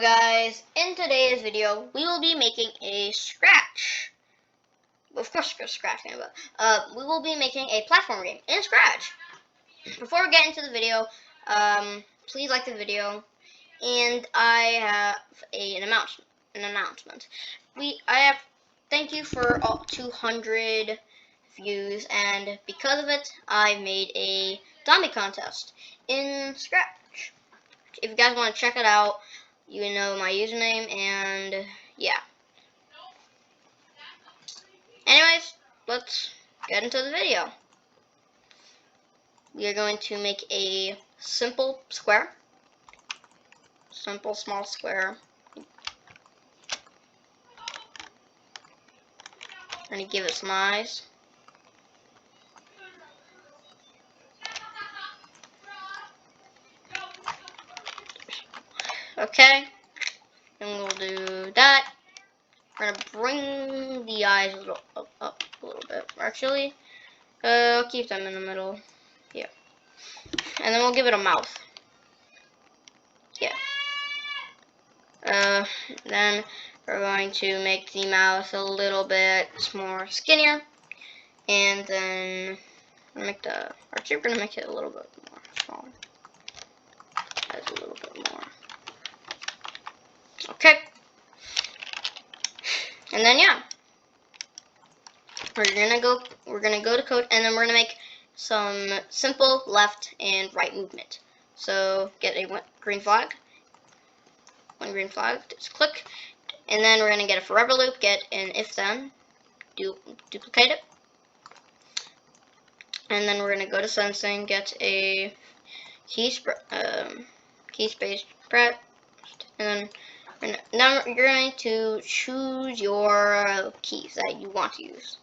guys, in today's video we will be making a Scratch. Of course Scratch game, but we will be making a platform game in Scratch. Before we get into the video, please like the video, and I have an announcement. Thank you for all 200 views, and because of it I made a zombie contest in Scratch. If you guys want to check it out, you know my username, and yeah. Anyways, let's get into the video. We are going to make a simple square. Simple small square. We're going to give it some eyes. Okay, and we'll do that. We're gonna bring the eyes up a little bit. Actually, I'll keep them in the middle. Yeah, and then we'll give it a mouth. Yeah. Then we're going to make the mouth a little bit more skinnier, and then we're gonna make it a little bit more smaller. That's a little bit more. Okay. And then yeah, we're gonna go to code, and then we're gonna make some simple left and right movement. So get a green flag. One green flag, just click, and then we're gonna get a forever loop, get an if then, duplicate it, and then we're gonna go to sensing, get a key space press, and then now you're going to choose your keys that you want to use.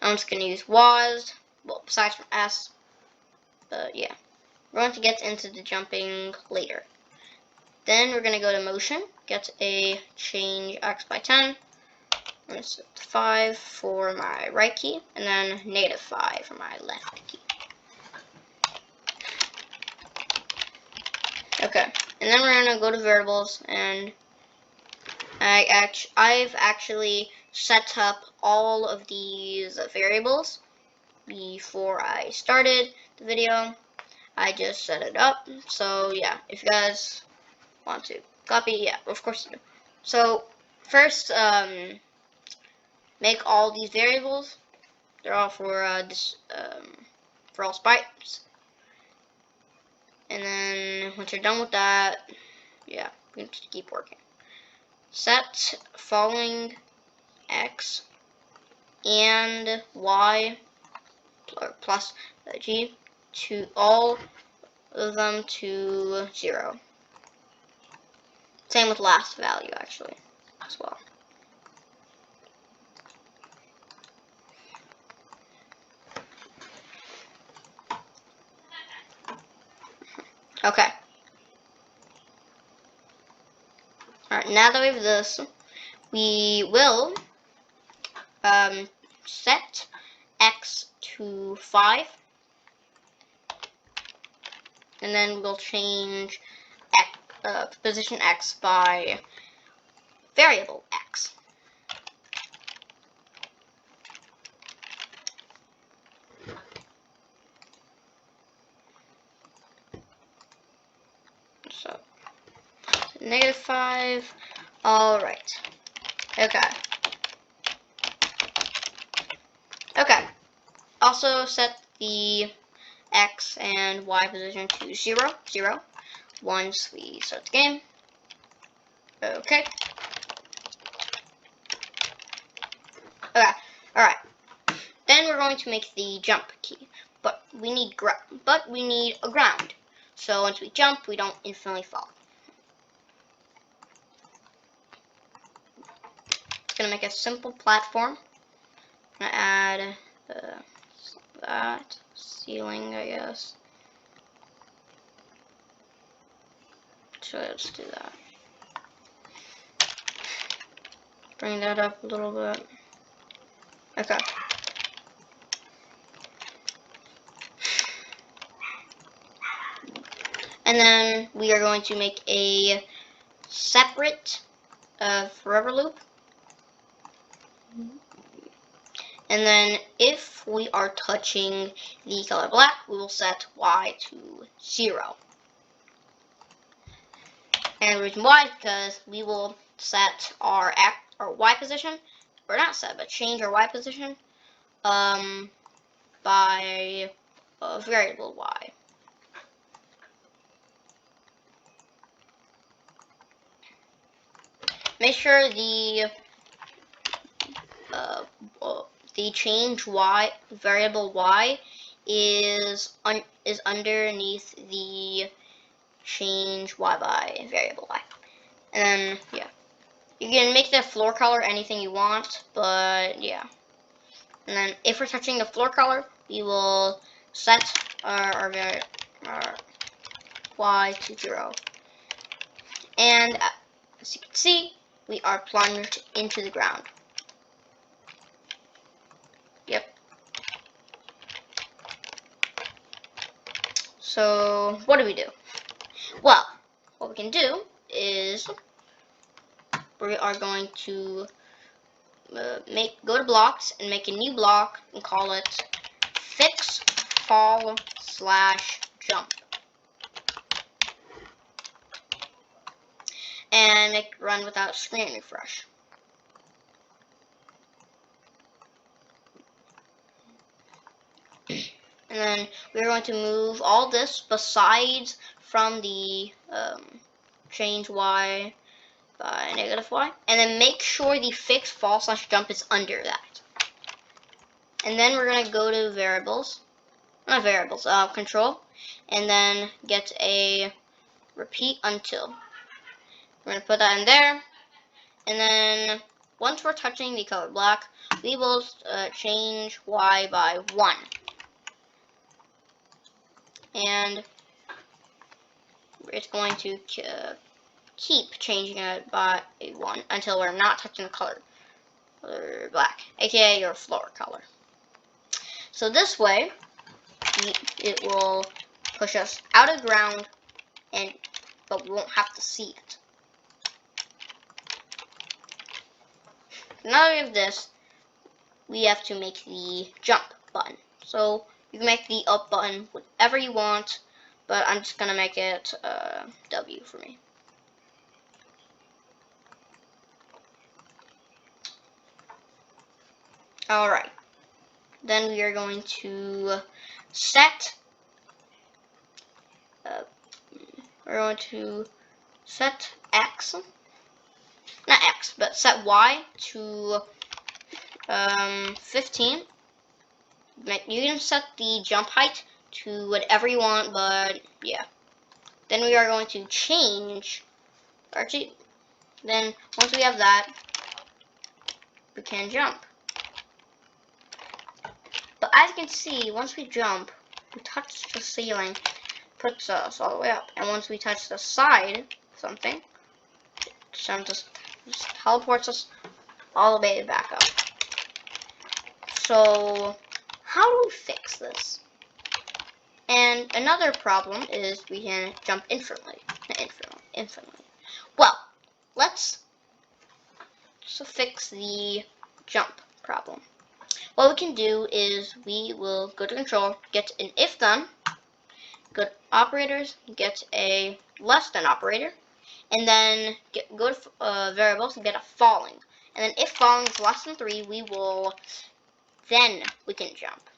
I'm just going to use WASD, well, besides from S, but yeah. We're going to get into the jumping later. Then we're going to go to motion, get a change X by 10, I'm going to set 5 for my right key, and then -5 for my left key. Okay, and then we're going to go to variables, and I've actually set up all of these variables before I started the video. I just set it up. So yeah, if you guys want to copy, yeah, of course you do. So first, make all these variables. They're all for all sprites. And then once you're done with that, yeah, you can just keep working. Set following X and Y plus G to all of them to 0. Same with last value actually as well. Okay. Alright, now that we have this, we will set X to 5, and then we'll change position X by variable X. So -5. All right. Okay. Okay. Also set the X and Y position to 0, 0 once we start the game. Okay. Okay. All right. Then we're going to make the jump key, but we need a ground. So once we jump, we don't instantly fall. It's gonna make a simple platform. I'm gonna add that ceiling, I guess. So let's do that. Bring that up a little bit. Okay. And then we are going to make a separate forever loop. And then if we are touching the color black, we will set Y to 0. And the reason why is because we will set our Y position, or not set, but change our Y position by a variable Y. Make sure the change Y variable Y is underneath the change Y by variable Y. And then yeah, you can make the floor color anything you want, but yeah. And then if we're touching the floor color, we will set our Y to 0. And as you can see, we are plunged into the ground. Yep. So what do we do? Well, what we can do is we are going to go to blocks and make a new block and call it fix fall /jump, and make it run without screen refresh. And then we're going to move all this besides from the change Y by -Y, and then make sure the fix fall /jump is under that. And then we're going to go to variables, not variables, control, and then get a repeat until. We're going to put that in there, and then once we're touching the color black, we will change Y by 1. And it's going to keep changing it by 1 until we're not touching the color black, aka your floor color. So this way, it will push us out of the ground, but we won't have to see it. Now that we have this, we have to make the jump button. So you can make the up button whatever you want, but I'm just gonna make it W for me. Alright, then we are going to set X, not X, but set Y to 15. You can set the jump height to whatever you want, but yeah. Then we are going to change, actually, then once we have that, we can jump. But as you can see, once we jump, we touch the ceiling, puts us all the way up. And once we touch the side, something, just teleports us all the way back up. So how do we fix this? And another problem is we can jump infinitely. Well, let's fix the jump problem. What we can do is we will go to control, get an if done, go to operators, get a less than operator, and then go to variables and get a falling. And then if falling is less than 3, then we can jump.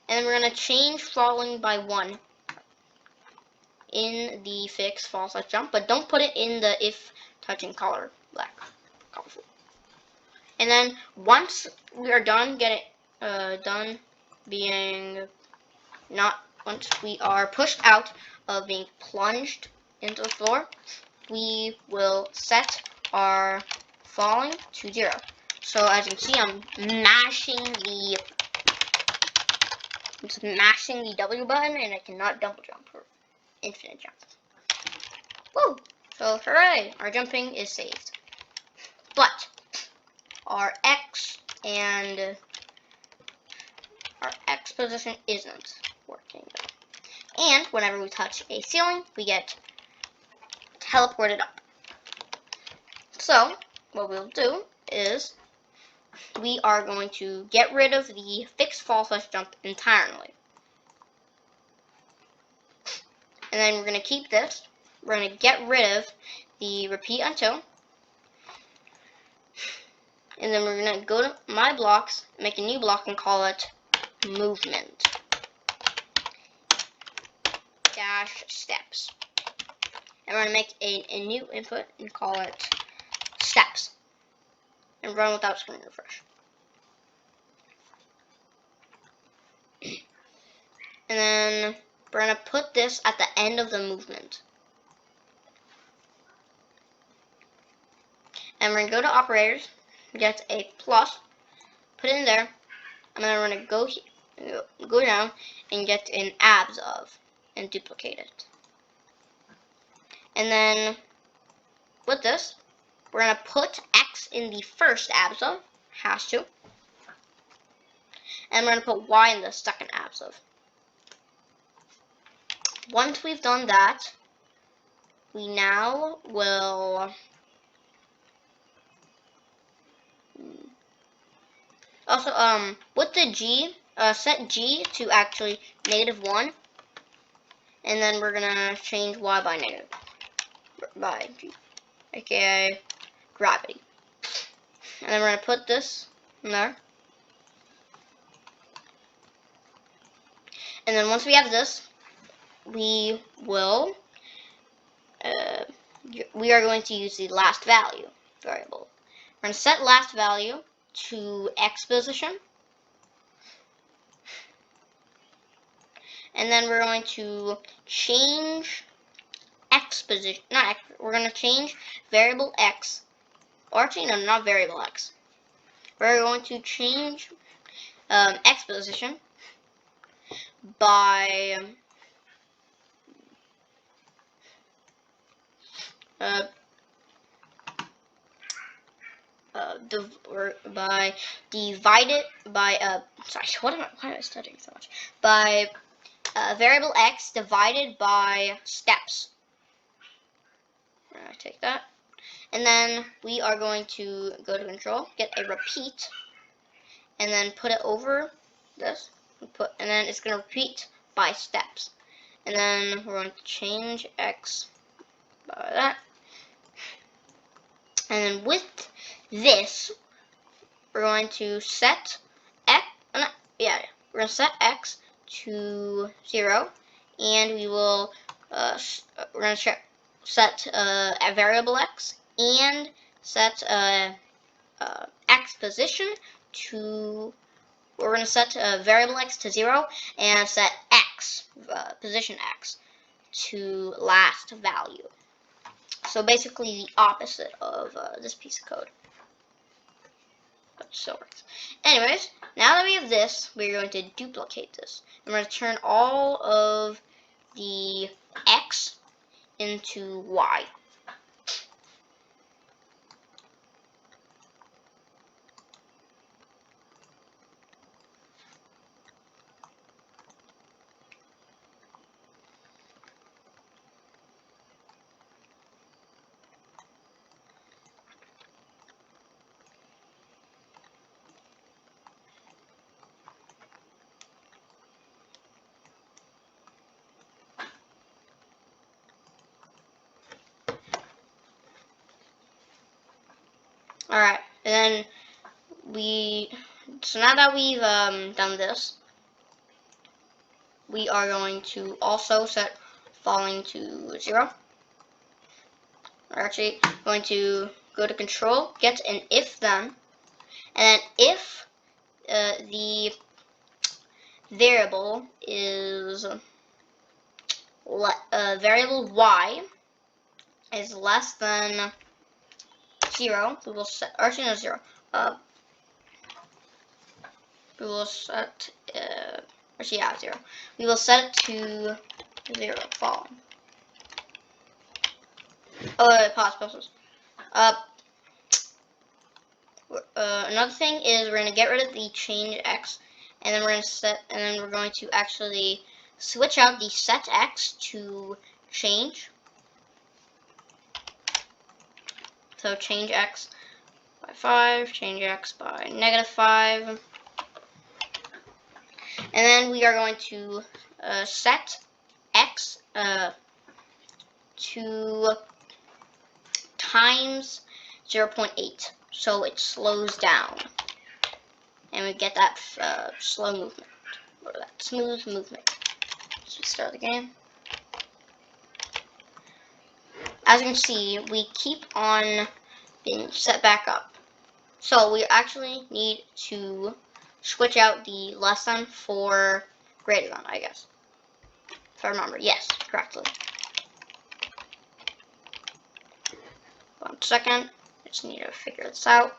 And then we're going to change falling by 1 in the fix fall /jump, but don't put it in the if touching color black. Colorful. And then once we are done once we are pushed out of being plunged into the floor, we will set our falling to 0. So as you can see, I'm smashing the W button, and I cannot double jump or infinite jump. Woo! So hooray! Our jumping is saved. But our X and our X position isn't working. And whenever we touch a ceiling, we get teleported up. So what we'll do is we are going to get rid of the fixed fall slash jump entirely. And then we're going to keep this. We're going to get rid of the repeat until. And then we're going to go to my blocks, make a new block, and call it movement dash steps. And we're going to make a new input and call it steps. And run without screen refresh. And then we're going to put this at the end of the movement. And we're going to go to operators, get a plus, put it in there, and then we're going to go down and get an abs of and duplicate it. And then with this, we're going to put X in the first abs of, has to, and we're going to put Y in the second abs of. Once we've done that, we now will also with the G, set G to actually -1, and then we're gonna change Y by G, aka gravity. And then we're gonna put this in there. And then once we have this, we are going to use the last value variable. We're going to set last value to X position. And then we're going to change X position, not X, we're going to change variable X, or actually no, not variable X. We're going to change X position by why am I studying so much? By variable X divided by steps. We're going to take that. And then we are going to go to control, get a repeat, and then put it over this. And then it's going to repeat by steps. And then we're going to change X by that. And then with this, we're going to set X, we're going to set X to 0, and we will, we're going to set a variable X, and set X position to, we're going to set variable X to 0, and set X, position X, to last value. So basically the opposite of this piece of code. But still works. Anyways, now that we have this, we're going to duplicate this. And we're going to turn all of the X into Y. Alright, and then so now that we've done this, we are going to also set falling to 0. We're actually going to go to control, get an if then, and then if the variable is variable Y is less than 0, we will set, or actually no, 0. We will set, actually yeah, 0. We will set it to 0, falling. Oh, wait, pause. Another thing is we're going to get rid of the change X, and then we're going to actually switch out the set X to change. So change x by 5, change x by -5. And then we are going to set x to times 0.8, so it slows down, and we get that slow movement, or that smooth movement. So we start the game. As you can see, we keep on being set back up. So we actually need to switch out the less than for greater than, I guess. If I remember, yes, correctly. 1 second, I just need to figure this out.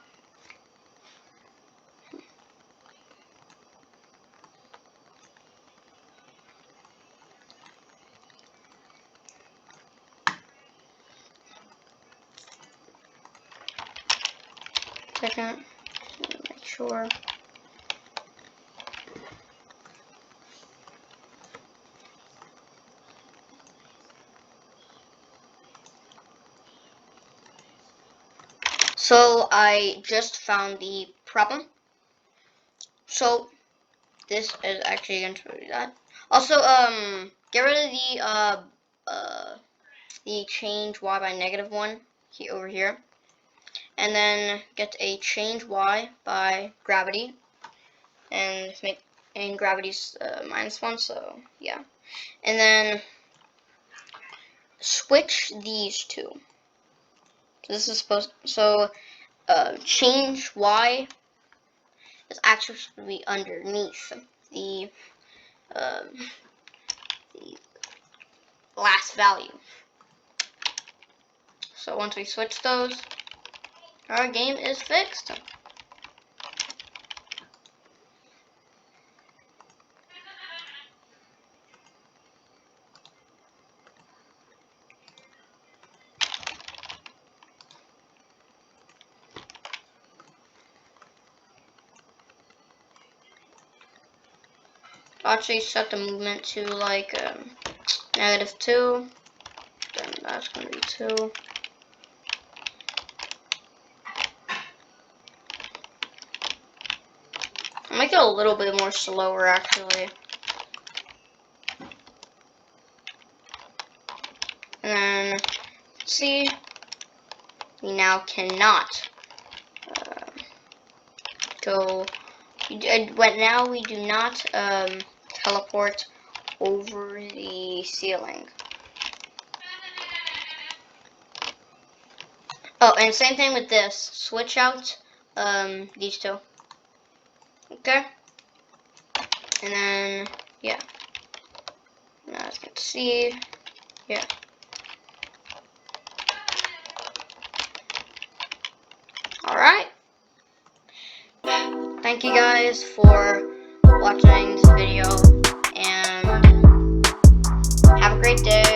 Second, make sure. So I just found the problem. So this is actually going to do that. Also, get rid of the change y by -1 here over here, and then get a change y by gravity, and make gravity's -1. So yeah, and then switch these two. This is supposed change y is actually supposed to be underneath the last value. So once we switch those, our game is fixed. I'll actually set the movement to like -2, then that's going to be 2. I'll make it a little bit more slower actually. And then, see, we now cannot go, now we do not teleport over the ceiling. Oh, and same thing with this. Switch out these two. Okay? And then, yeah. Now as you can see, yeah. Alright. Thank you guys for watching this video, and have a great day.